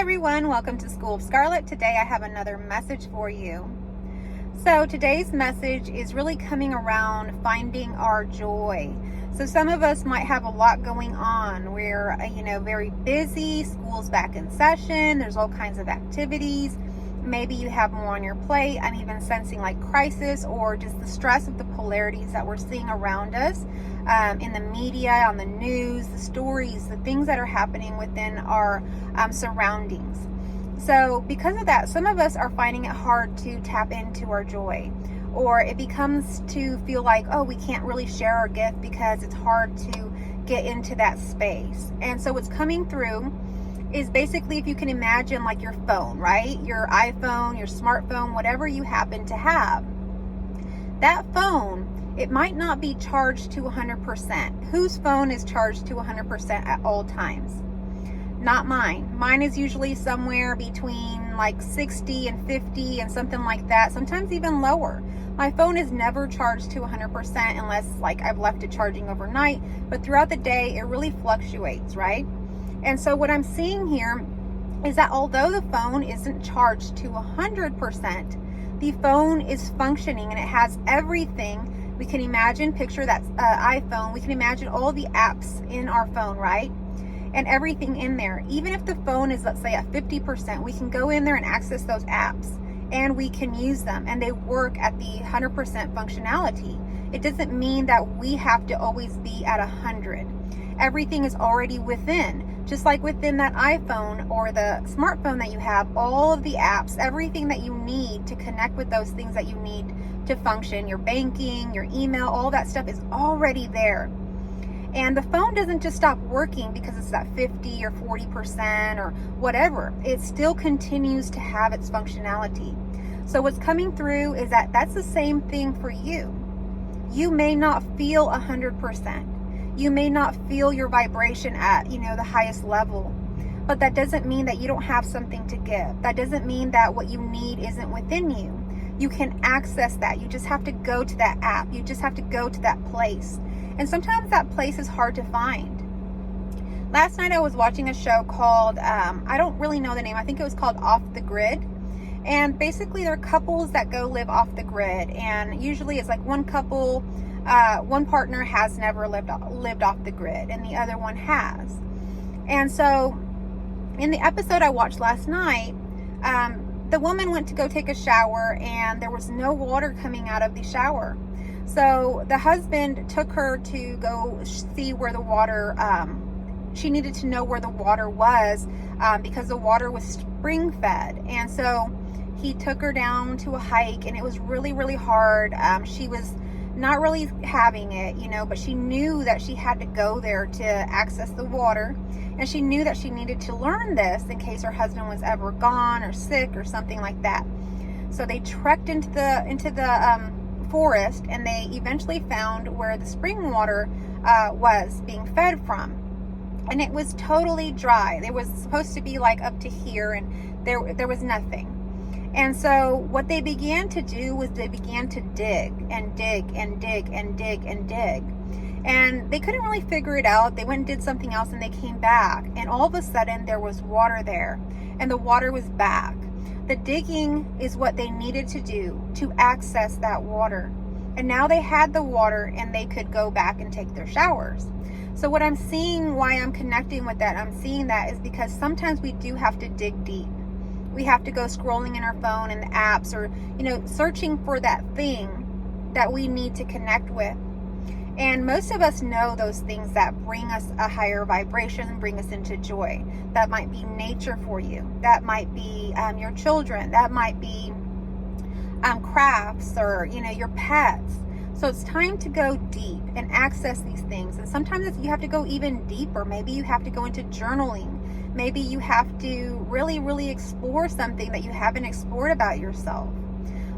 everyone, welcome to School of Scarlet. Today I have another message for you. So today's message is really coming around finding our joy. So some of us might have a lot going on. We're, very busy, school's back in session, there's all kinds of activities. Maybe you have more on your plate. I'm even sensing like crisis or just the stress of the polarities that we're seeing around us in the media, on the news, the stories, the things that are happening within our surroundings. So because of that, some of us are finding it hard to tap into our joy, or it becomes to feel like, oh, we can't really share our gift because it's hard to get into that space. And so what's coming through is basically, if you can imagine like your phone, right? Your iPhone, your smartphone, whatever you happen to have. That phone, it might not be charged to 100%. Whose phone is charged to 100% at all times? Not mine. Mine is usually somewhere between like 60 and 50 and something like that, sometimes even lower. My phone is never charged to 100% unless like I've left it charging overnight, but throughout the day it really fluctuates, right? And so what I'm seeing here is that although the phone isn't charged to 100%, the phone is functioning and it has everything. We can imagine, picture that iPhone, we can imagine all the apps in our phone, right? And everything in there. Even if the phone is, let's say, at 50%, we can go in there and access those apps and we can use them and they work at the 100% functionality. It doesn't mean that we have to always be at 100. Everything is already within. Just like within that iPhone or the smartphone that you have, all of the apps, everything that you need to connect with those things that you need to function, your banking, your email, all that stuff is already there. And the phone doesn't just stop working because it's at 50 or 40% or whatever. It still continues to have its functionality. So what's coming through is that that's the same thing for you. You may not feel 100%. You may not feel your vibration at, the highest level, but that doesn't mean that you don't have something to give. That doesn't mean that what you need isn't within you. You can access that. You just have to go to that app. You just have to go to that place. And sometimes that place is hard to find. Last night I was watching a show called, I don't really know the name. I think it was called Off the Grid. And basically there are couples that go live off the grid. And usually it's like one couple, one partner has never lived off the grid and the other one has. And so in the episode I watched last night, the woman went to go take a shower and there was no water coming out of the shower. So the husband took her to go see where the water, she needed to know where the water was because the water was spring fed. And so he took her down to a hike and it was really, really hard. She was not really having it, but she knew that she had to go there to access the water. And she knew that she needed to learn this in case her husband was ever gone or sick or something like that. So they trekked into the forest and they eventually found where the spring water was being fed from. And it was totally dry. It was supposed to be like up to here and there was nothing. And so what they began to do was they began to dig and dig and dig and dig and dig. And they couldn't really figure it out. They went and did something else and they came back. And all of a sudden there was water there and the water was back. The digging is what they needed to do to access that water. And now they had the water and they could go back and take their showers. So what I'm seeing, why I'm connecting with that, I'm seeing that is because sometimes we do have to dig deep. We have to go scrolling in our phone and the apps or, searching for that thing that we need to connect with. And most of us know those things that bring us a higher vibration, bring us into joy. That might be nature for you. That might be your children. That might be crafts or, your pets. So it's time to go deep and access these things. And sometimes you have to go even deeper. Maybe you have to go into journaling. Maybe you have to really, really explore something that you haven't explored about yourself.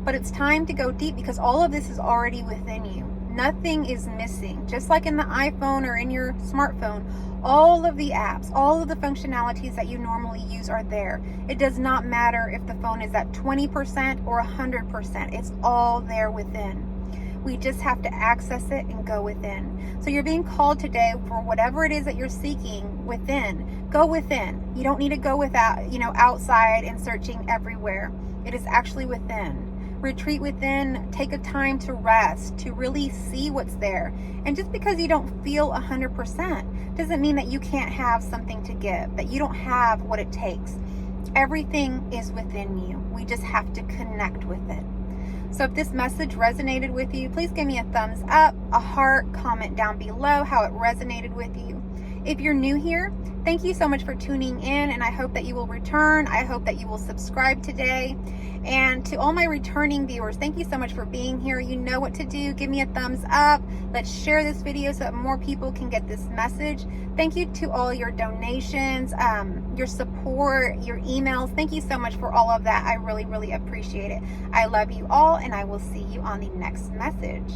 But it's time to go deep because all of this is already within you. Nothing is missing. Just like in the iPhone or in your smartphone, all of the apps, all of the functionalities that you normally use are there. It does not matter if the phone is at 20% or 100%. It's all there within. We just have to access it and go within. So you're being called today for whatever it is that you're seeking within. Go within. You don't need to go without, outside and searching everywhere. It is actually within. Retreat within, take a time to rest, to really see what's there. And just because you don't feel 100% doesn't mean that you can't have something to give, that you don't have what it takes. Everything is within you. We just have to connect with it. So if this message resonated with you, please give me a thumbs up, a heart, comment down below how it resonated with you. If you're new here, thank you so much for tuning in, and I hope that you will return. I hope that you will subscribe today. And to all my returning viewers, thank you so much for being here. You know what to do. Give me a thumbs up. Let's share this video so that more people can get this message. Thank you to all your donations, your support, your emails. Thank you so much for all of that. I really, really appreciate it. I love you all, and I will see you on the next message.